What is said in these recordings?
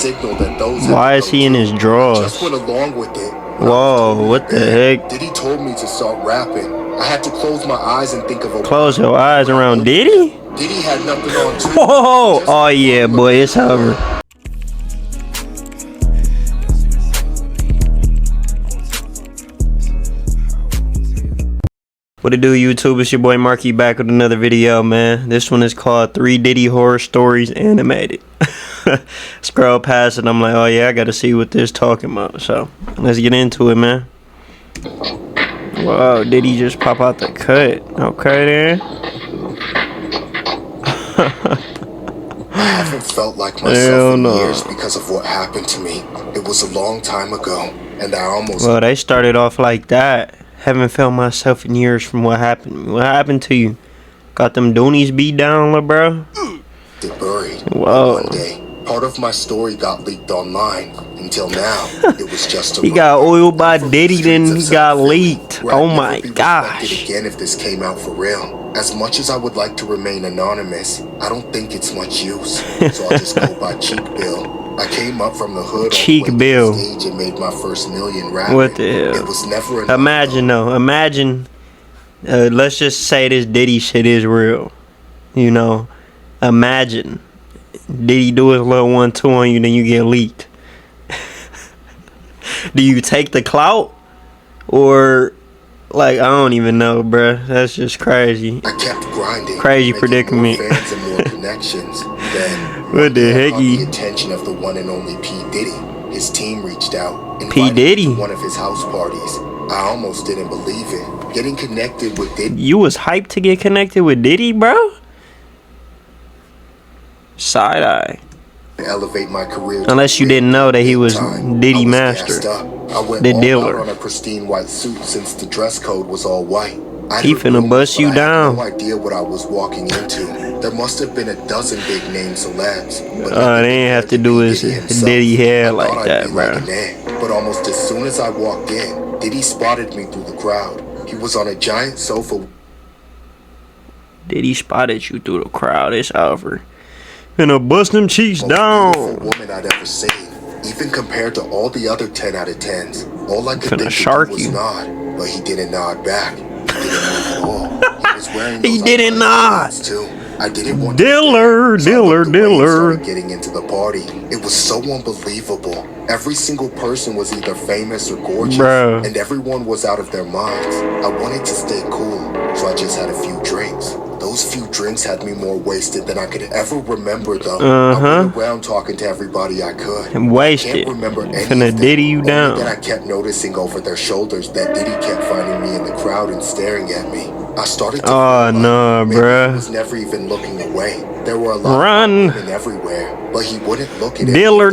signal that those. Why is he in his drawers? Just went along with it. Whoa, what the heck? Diddy told me to start rapping. I had to close my eyes and think of a. Close your eyes around Diddy? Diddy had nothing on too. Whoa! Oh yeah, boy, it's over. What it do, YouTube? It's your boy Marky back with another video, man. This one is called 3 Diddy Horror Stories Animated. Scroll past it, I'm like, oh yeah, I gotta see what this talking about. So let's get into it, man. Whoa, Diddy just pop out the cut. Okay then. I haven't felt like myself in years because of what happened to me. It was a long time ago, and I almost. Well, they started off like that. Haven't felt myself in years from what happened to me. What happened to you? Got them doonies beat down, little bro? They're buried. Whoa. One day, part of my story got leaked online. Until now, it was just a. He got oiled by Diddy, then he got leaked. Oh my gosh. Again, if this came out for real. As much as I would like to remain anonymous, I don't think it's much use. So I'll just go by Cheek Bill. I came up from the hood Cheek Bill. Stage and made my first million rapping. What the hell? It was never imagine though. Imagine. Let's just say this Diddy shit is real. You know. Imagine Diddy do his little 1-2 on you, then you get leaked. Do you take the clout or? Like, I don't even know, bruh. That's just crazy. I kept grinding. Crazy predicament. More fans and more connections. Then, what the heck? The attention of the one and only P. Diddy. His team reached out. P. Diddy? To one of his house parties. I almost didn't believe it. Getting connected with Diddy. You was hyped to get connected with Diddy, bro? Side eye. Elevate my career. Unless you didn't know that he was Diddy Master, the dealer. On a pristine white suit since the dress code was all white. He finna bust you down. I had no idea what I was walking into. There must have been a dozen big name celebs. They ain't have to do his Diddy hair like that, bro. But almost as soon as I walked in, Diddy spotted me through the crowd. He was on a giant sofa. Diddy spotted you through the crowd. It's over. Finna bust them cheeks down. Woman I'd ever seen, even compared to all the other 10 out of 10s. All I could think was nod, but he didn't nod back. He didn't move at all. He was wearing he didn't nod. Too. I didn't want Diller. Getting into the party, it was so unbelievable. Every single person was either famous or gorgeous, bruh. And everyone was out of their minds. I wanted to stay cool, so I just had a few drinks. Those few drinks had me more wasted than I could ever remember, though. I went around talking to everybody I could. And wasted. Can't remember Finna Diddy you down. Then I kept noticing over their shoulders that Diddy kept finding me in the crowd and staring at me. I started to no, bruh. He was never even looking away. There were a lot of women everywhere, but he wouldn't look at Diller.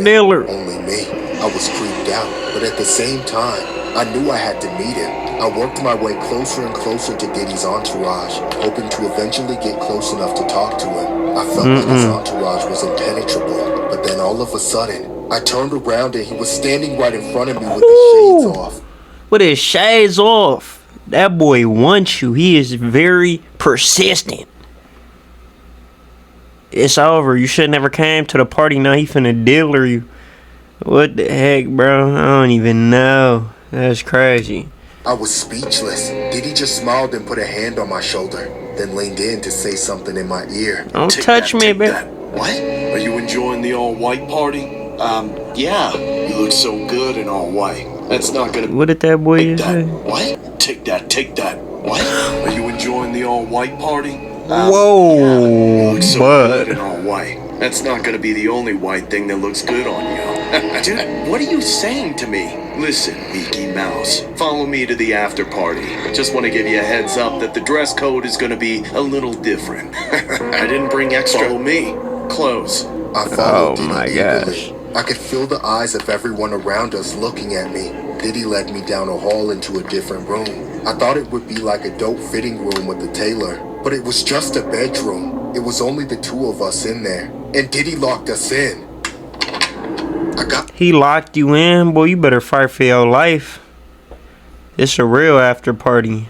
Only me. I was creeped out, but at the same time, I knew I had to meet him. I worked my way closer and closer to Diddy's entourage, hoping to eventually get close enough to talk to him. I felt that his entourage was impenetrable, but then all of a sudden, I turned around and he was standing right in front of me with his shades off. With his shades off. That boy wants you. He is very persistent. It's over. You should never came to the party. Now he finna dealer you. What the heck, bro? I don't even know. That's crazy. I was speechless. Diddy just smiled and put a hand on my shoulder, then leaned in to say something in my ear. Don't touch me, baby. What? Are you enjoying the all-white party? Yeah. You look so good in all white. That's not gonna. What did that boy say? What? Take that. What? Are you enjoying the all-white party? Whoa, yeah. You look so good in all white. That's not gonna be the only white thing that looks good on you. Dude, what are you saying to me? Listen, Mickey Mouse, follow me to the after party. Just want to give you a heads up that the dress code is gonna be a little different. I didn't bring extra. Follow me. Clothes. I followed Diddy eagerly. I could feel the eyes of everyone around us looking at me. Diddy led me down a hall into a different room. I thought it would be like a dope fitting room with a tailor, but it was just a bedroom. It was only the two of us in there, and Diddy locked us in. He locked you in? Boy, you better fight for your life. It's a real after party.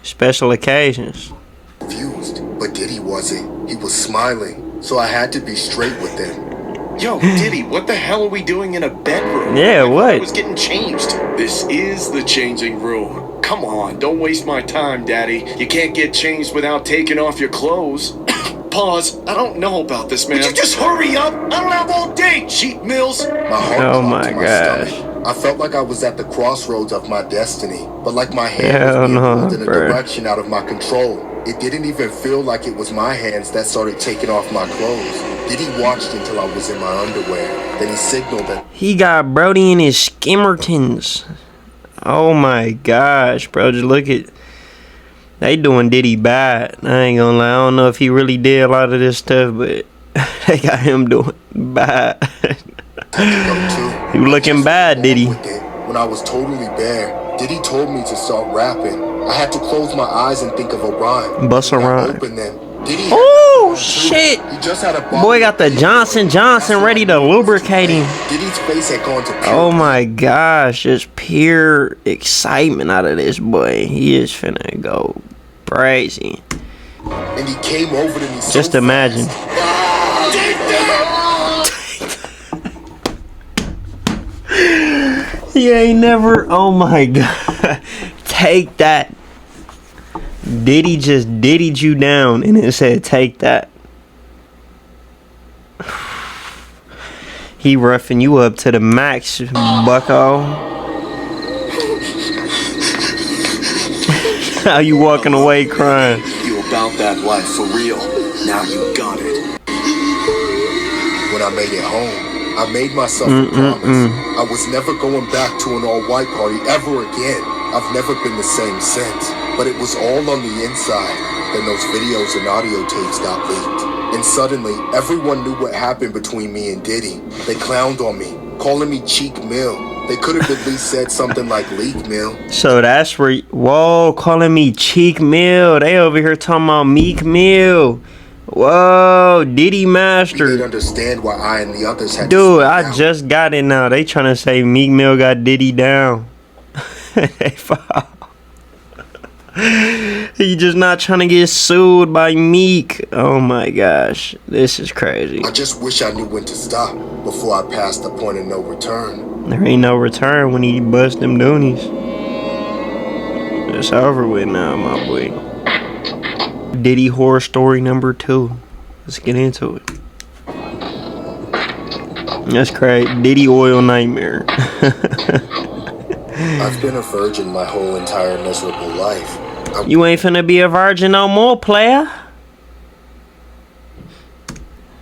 Special occasions. Confused, but Diddy wasn't. He was smiling, so I had to be straight with him. Yo, Diddy, what the hell are we doing in a bedroom? Yeah, what? I was getting changed. This is the changing room. Come on, don't waste my time, Daddy. You can't get changed without taking off your clothes. Pause. I don't know about this, man. Would you just hurry up? I don't have all day, cheap mills. My heart Oh dropped my to my gosh. stomach. I felt like I was at the crossroads of my destiny, but like my hand Hell was being no, pulled in a bruh. direction out of my control. It didn't even feel like it was my hands that started taking off my clothes. Diddy watched until I was in my underwear. Then he signaled that He got Brody in his skimmertons. Oh my gosh, bro. Just look at. They doing Diddy bad. I ain't gonna lie. I don't know if he really did a lot of this stuff, but they got him doing bad. You looking bad, Diddy. When I was totally bare, Diddy told me to start rapping. I had to close my eyes and think of a rhyme. Bust a When I rhyme. opened them, Diddy had Oh one too. shit! He just had a bottle Boy of got the Diddy Johnson ready to lubricate him. Diddy's face had gone to pure Oh my gosh, just pure excitement out of this boy. He is finna go crazy. and he came over to me so Just imagine. He ain't never. Oh my god. Take that. Diddy just diddied you down and it said take that. He roughing you up to the max, bucko. How you walking away crying? You about that life for real. Now you got it. When I made it home, I made myself a promise. I was never going back to an all-white party ever again. I've never been the same since. But it was all on the inside. Then those videos and audio tapes got leaked. And suddenly, everyone knew what happened between me and Diddy. They clowned on me, calling me Cheek Mill. They could have at least said something like Leak Mill. So that's where. Whoa, calling me Cheek Mill. They over here talking about Meek Mill. Whoa, Diddy They'd Master. understand why I and the others had Dude, to I speak out. just got it now. They trying to say Meek Mill got Diddy down. They fall. He just not trying to get sued by Meek. Oh my gosh. This is crazy. I just wish I knew when to stop before I passed the point of no return. There ain't no return when he bust them doonies. It's over with now, my boy. Diddy horror story number 2. Let's get into it. That's crazy. Diddy oil nightmare. I've been a virgin my whole entire miserable life. You ain't finna be a virgin no more, player.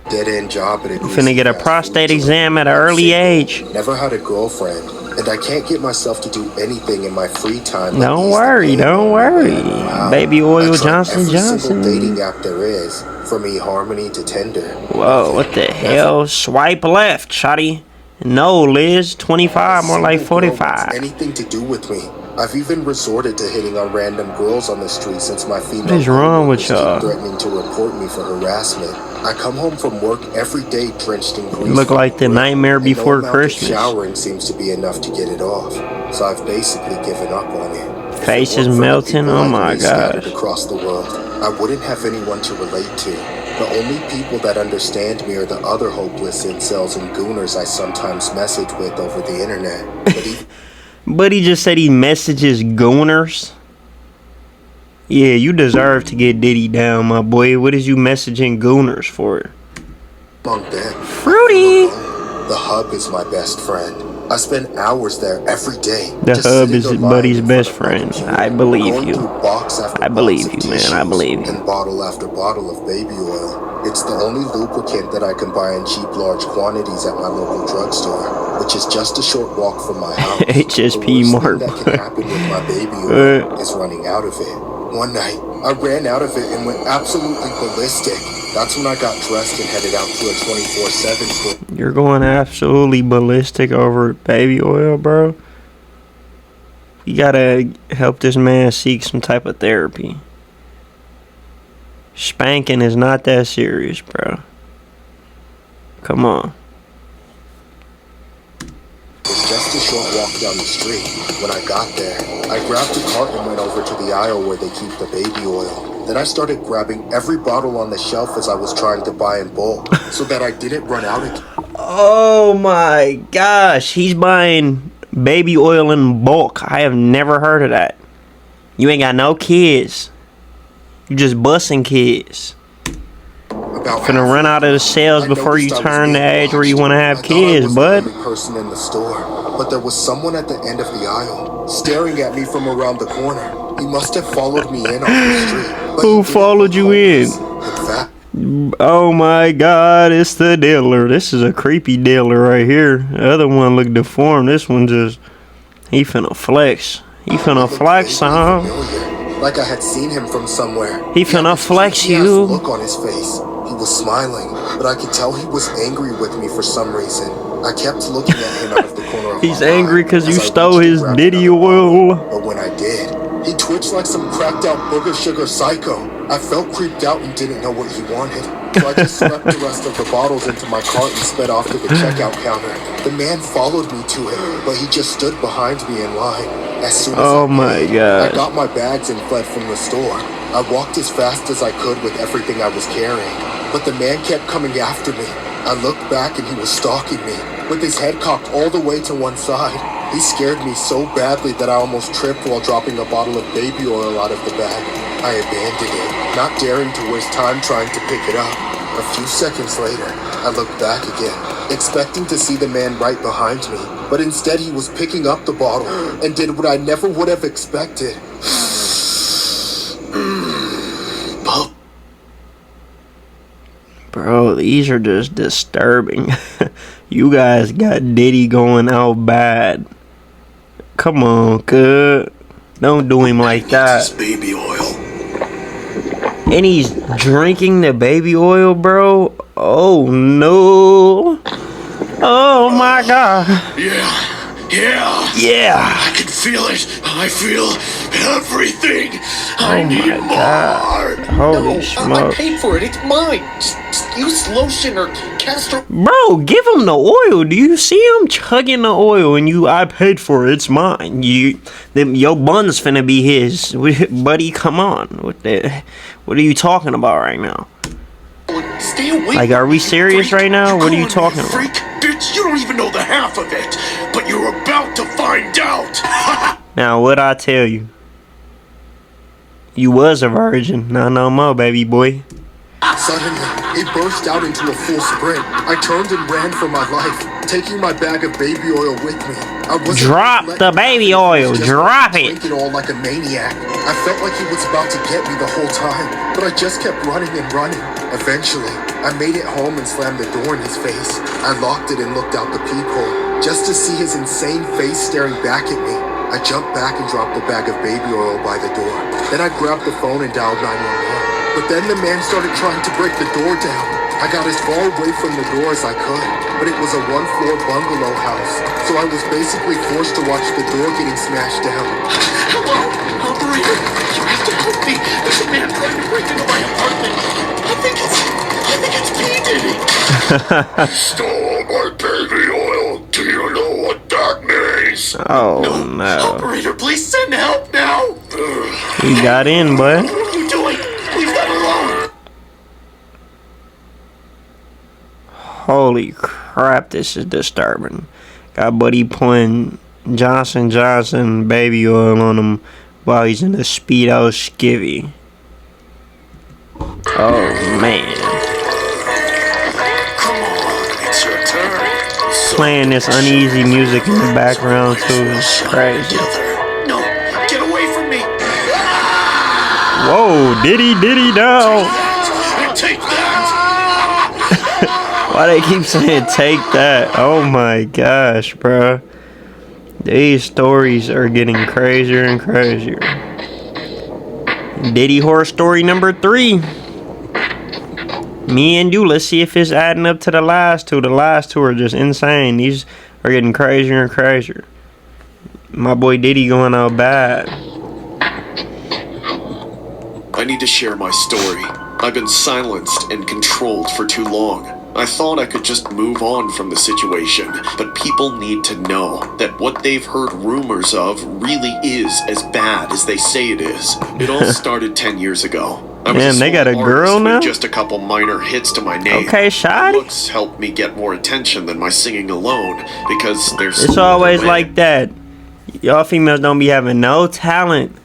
Dead-end job at a Finna get a fast prostate food exam at joint. an early age. Never had a girlfriend, and I can't get myself to do anything in my free time. but Don't ease the worry, pain don't no worry. matter how. Baby oil I tried Johnson every Johnson. single dating app there is, from eHarmony to Tinder. Whoa, what the hell? Swipe left, shawty. No, Liz, 25, more like Single girl wants 45. anything to do with me. I've even resorted to hitting on random girls on the street since my female What is wrong with coworkers keep y'all? threatening to report me for harassment. I come home from work every day drenched in grease. Look from like the grill, nightmare and before no amount of Christmas. showering seems to be enough to get it off. So I've basically given up on it. If it Face is weren't for the melting. people Oh like my me scattered gosh. across the world, I wouldn't have anyone to relate to. The only people that understand me are the other hopeless incels and gooners I sometimes message with over the internet. But even But he just said he messages gooners. Yeah, you deserve to get Diddy down, my boy. What is you messaging gooners for? among them, Fruity. the hub is my best friend. I spend hours there every day. The just hub sitting is or his lying buddy's in front best of my friend. computer, I believe going you. through box after I box believe of you, man. I tissues believe you. And bottle after bottle of baby oil. It's the only lubricant that I can buy in cheap, large quantities at my local drugstore, which is just a short walk from my house. HSP The worst Mark. thing that can happen with my baby oil is running out of it. One night, I ran out of it and went absolutely ballistic. That's when I got dressed and headed out to a 24/7 store. You're going absolutely ballistic over baby oil, bro. You gotta help this man seek some type of therapy. Spanking is not that serious, bro. Come on. It was just a short walk down the street. When I got there, I grabbed a cart and went over to the aisle where they keep the baby oil. Then I started grabbing every bottle on the shelf as I was trying to buy in bulk, so that I didn't run out again. Oh my gosh, he's buying baby oil in bulk. I have never heard of that. You ain't got no kids. You just busting kids. Finna run out of the sales before you turn the age where you want to have kids, bud. I was the only person in the store, but there was someone at the end of the aisle, staring at me from around the corner. He must have followed me in off the street. Who followed you in? Oh my god, it's the dealer. This is a creepy dealer right here. The other one looked deformed. This one just, he finna flex. He finna flex, huh? Like I had seen him from somewhere. He finna flex you. Look on his face. He was smiling, but I could tell he was angry with me for some reason. I kept looking at him out of the corner of my eye. He's angry because you stole his Diddy oil. But when I did, he twitched like some cracked out booger sugar psycho. I felt creeped out and didn't know what he wanted. So I just swept the rest of the bottles into my cart and sped off to the checkout counter. The man followed me to it, but he just stood behind me in line. As soon as I got my bags and fled from the store. I walked as fast as I could with everything I was carrying, but the man kept coming after me. I looked back and he was stalking me, with his head cocked all the way to one side. He scared me so badly that I almost tripped while dropping a bottle of baby oil out of the bag. I abandoned it, not daring to waste time trying to pick it up. A few seconds later, I looked back again, expecting to see the man right behind me, but instead he was picking up the bottle and did what I never would have expected. Bro, these are just disturbing. You guys got Diddy going out bad. Come on, good. Don't do him like that. Baby oil. And he's drinking the baby oil, bro. Oh no. Oh my god. Yeah. Yeah. I can feel it. I feel everything. I Oh need my god. Holy smoke. I paid for it. It's mine. Just use lotion or castor. Bro, give him the oil. Do you see him chugging the oil and I paid for it. It's mine. Your bun's finna be his. Buddy, come on. What are you talking about right now? Stay away. Like, are we serious right now? What are you talking about? Freak, bitch, you don't even know the half of it. But you're about to find out. Now, what'd I tell you? You was a virgin. Not no more, baby boy. Suddenly, he burst out into a full sprint. I turned and ran for my life, taking my bag of baby oil with me. Drop the baby oil. Drop it. Drink it all like a maniac. I felt like he was about to get me the whole time, but I just kept running and running. Eventually, I made it home and slammed the door in his face. I locked it and looked out the peephole, just to see his insane face staring back at me. I jumped back and dropped the bag of baby oil by the door. Then I grabbed the phone and dialed 911. But then the man started trying to break the door down. I got as far away from the door as I could, but it was a one-floor bungalow house, so I was basically forced to watch the door getting smashed down. Hello? Operator? You have to help me. There's a man trying to break into my apartment. I think it's P. Diddy. Stole my baby oil. Do you know what that means? Oh no. Operator, please send help now. You got in, bud. What are you doing? Leave that alone. Holy crap, this is disturbing. Got buddy putting Johnson baby oil on him while he's in a Speedo skivvy. Oh man. Come on, it's your turn. Playing this uneasy music in the background too is crazy. No, get away from me. Whoa, Diddy down. Take that. Why they keep saying take that? Oh my gosh, bro. These stories are getting crazier and crazier. Diddy horror story number 3. Me and you, let's see if it's adding up to the last two. The last two are just insane. These are getting crazier and crazier. My boy Diddy going out bad. I need to share my story. I've been silenced and controlled for too long. I thought I could just move on from the situation, but people need to know that what they've heard rumors of really is as bad as they say it is. It all started 10 years ago. I was Damn, they got a solo girl artist now? with just a couple minor hits to my name. Okay, shoddy. Looks helped me get more attention than my singing alone, because there's It's always like that. Y'all females don't be having no talent.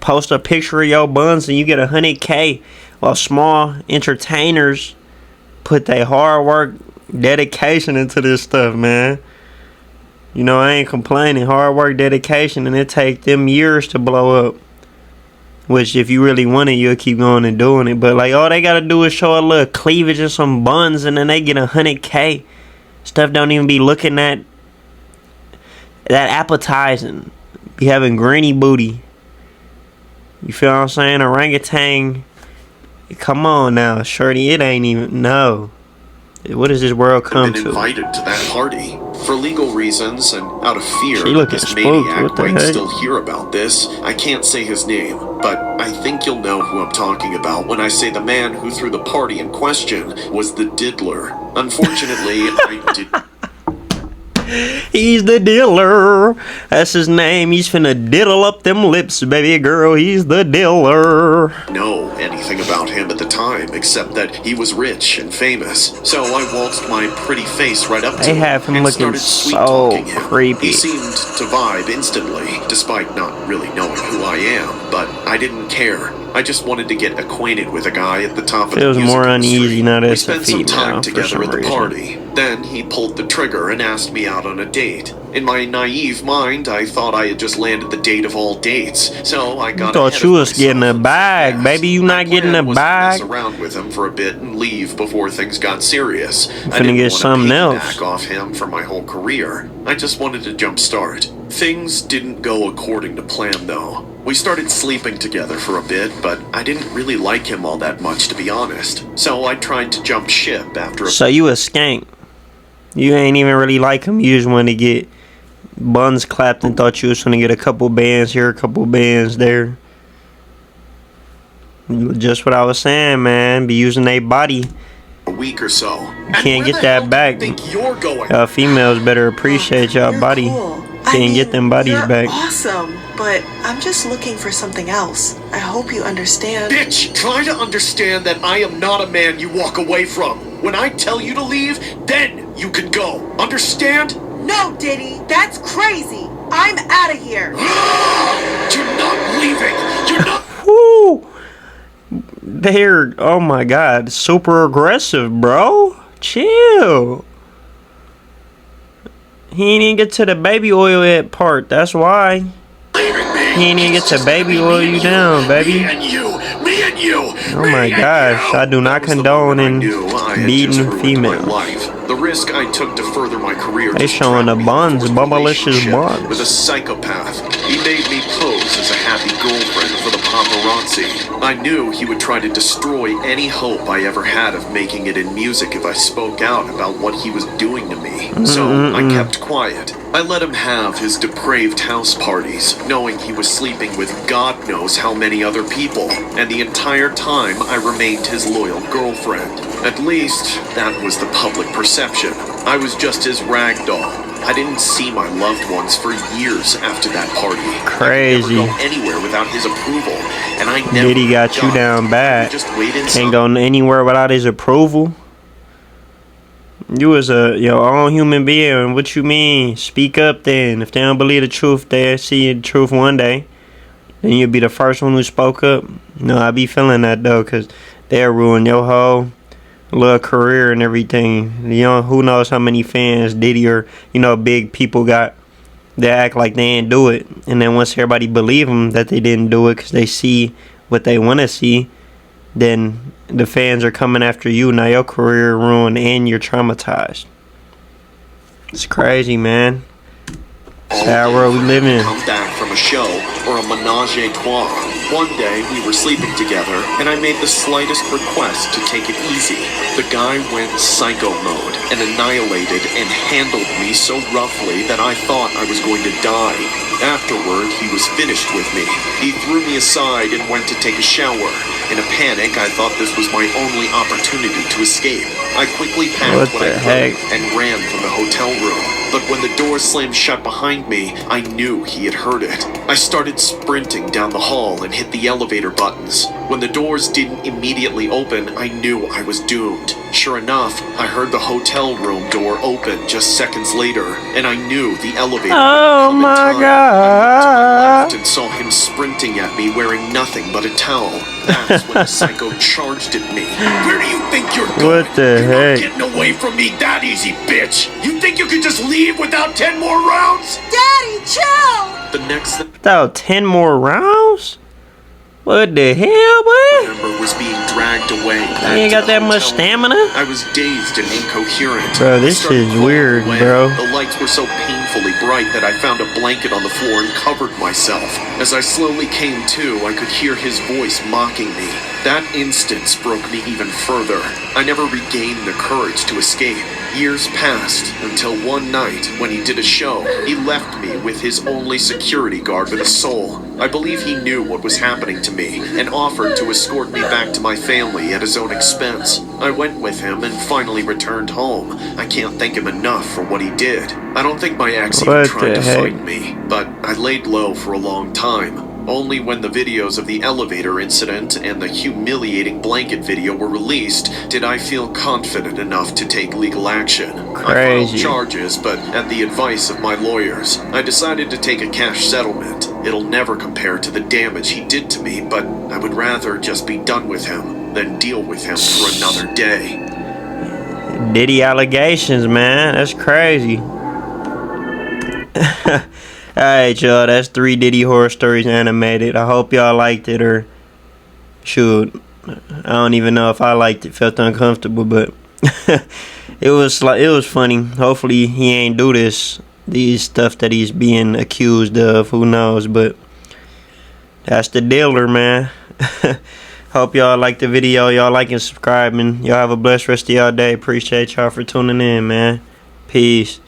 Post a picture of your buns and you get 100K, while small entertainers put their hard work, dedication into this stuff, man. You know, I ain't complaining. Hard work, dedication, and it take them years to blow up. Which, if you really want it, you'll keep going and doing it. But, like, all they gotta do is show a little cleavage and some buns, and then they get 100K. Stuff don't even be looking that appetizing. Be having granny booty. You feel what I'm saying? Orangutan. Come on now, shorty. It ain't even. No. What does this world come been to? invited to that party. For legal reasons and out of fear She looking this spooked. maniac What the might heck? still hear about this, I can't say his name, but I think you'll know who I'm talking about when I say the man who threw the party in question was the diddler. Unfortunately, I did He's the dealer. That's his name. He's finna diddle up them lips, baby girl. He's the dealer. know anything about him at the time, except that he was rich and famous. So I waltzed my pretty face right up to They him have him and looking started so sweet-talking him. creepy. He seemed to vibe instantly, despite not really knowing who I am, but I didn't care. I just wanted to get acquainted with a guy at the top of the Feels music more industry. uneasy now that We it's a spent some time female for together some at the reason. party. Then he pulled the trigger and asked me out on a date. In my naive mind, I thought I had just landed the date of all dates, so I got thought ahead you of was getting myself a and said bag, yes. baby. You My not getting plan a was to mess bag? around with him for a bit and leave before things got serious. I finna didn't get want to something else. piggyback off him for my whole career. I just wanted to jumpstart. Things didn't go according to plan, though. We started sleeping together for a bit, but I didn't really like him all that much, to be honest. So I tried to jump ship after a So you a skank. You ain't even really like him. You just want to get buns clapped and thought you was gonna get a couple bands here, a couple bands there. Just what I was saying, man. Be using their body. week or so. Can't get that back. Think you're going? Females better appreciate y'all You're body. cool. Can't get them bodies you're back. Awesome, but I'm just looking for something else. I hope you understand. Bitch, try to understand that I am not a man you walk away from. When I tell you to leave, then you can go. Understand? No, Diddy, that's crazy. I'm out of here. You're not leaving. You're not. Woo! They're, oh my god, super aggressive, bro. Chill. He ain't even get to the baby oil yet part. That's why. He ain't even get to baby oil you down, baby. Me and you. Me and you. Oh my gosh, I do not condone in beating females. The risk I took to further my career. They just showing the trapped me in a buns, forced bubblicious relationship buns. with a psychopath. He made me pose as a happy girlfriend for the paparazzi. I knew he would try to destroy any hope I ever had of making it in music if I spoke out about what he was doing to me. So I kept quiet. I let him have his depraved house parties, knowing he was sleeping with God knows how many other people, and the entire time I remained his loyal girlfriend. At least, that was the public perception. I was just his rag doll. I didn't see my loved ones for years after that party. Crazy. I could never go anywhere without his approval, and I never Diddy got you down bad. Just wait inside. Can't go anywhere without his approval. You was your own human being. What you mean? Speak up then. If they don't believe the truth, they'll see the truth one day. Then you'll be the first one who spoke up. No, I be feeling that though, cause they'll ruin your whole little career and everything. You know, who knows how many fans Diddy or big people got. They act like they didn't do it, and then once everybody believe them that they didn't do it, cause they see what they want to see, then the fans are coming after you. Now your career ruined and you're traumatized. It's crazy, man. Sad world we live in. Come back from a show or a menage a trois. One day we were sleeping together and I made the slightest request to take it easy. The guy went psycho mode and annihilated and handled me so roughly that I thought I was going to die. Afterward, he was finished with me. He threw me aside and went to take a shower. In a panic, I thought this was my only opportunity to escape. I quickly packed what I could and ran from the hotel room. But when the door slammed shut behind me, I knew he had heard it. I started sprinting down the hall and and hit the elevator buttons. When the doors didn't immediately open, I knew I was doomed. Sure enough, I heard the hotel room door open just seconds later, and I knew the elevator Oh would come in my time. God. I looked to my left and saw him sprinting at me wearing nothing but a towel. That's when the psycho charged at me. Where do you think you're going? What the You're heck? not getting away from me that easy, bitch! You think you could just leave without 10 more rounds? Daddy, chill! The next thing Without 10 more rounds? What the hell, I boy? remember was being dragged away. You ain't got that much stamina? I was dazed and incoherent. Bro, I this started is crawling weird, away. bro. The lights were so painfully bright that I found a blanket on the floor and covered myself. As I slowly came to, I could hear his voice mocking me. That instance broke me even further. I never regained the courage to escape. Years passed until one night when he did a show, he left me with his only security guard with a soul. I believe he knew what was happening to me and offered to escort me back to my family at his own expense. I went with him and finally returned home. I can't thank him enough for what he did. I don't think my ex even What tried the to heck? fight me, but I laid low for a long time. Only when the videos of the elevator incident and the humiliating blanket video were released did I feel confident enough to take legal action. I filed Crazy. charges, but at the advice of my lawyers, I decided to take a cash settlement. It'll never compare to the damage he did to me, but I would rather just be done with him than deal with him for another day. Diddy allegations, man. That's crazy. Alright, y'all. That's 3 Diddy horror stories animated. I hope y'all liked it, or shoot, I don't even know if I liked it. Felt uncomfortable, but it was funny. Hopefully he ain't do these stuff that he's being accused of. Who knows? But that's the dealer, man. Hope y'all like the video. Y'all like and subscribing. Y'all have a blessed rest of y'all day. Appreciate y'all for tuning in, man. Peace.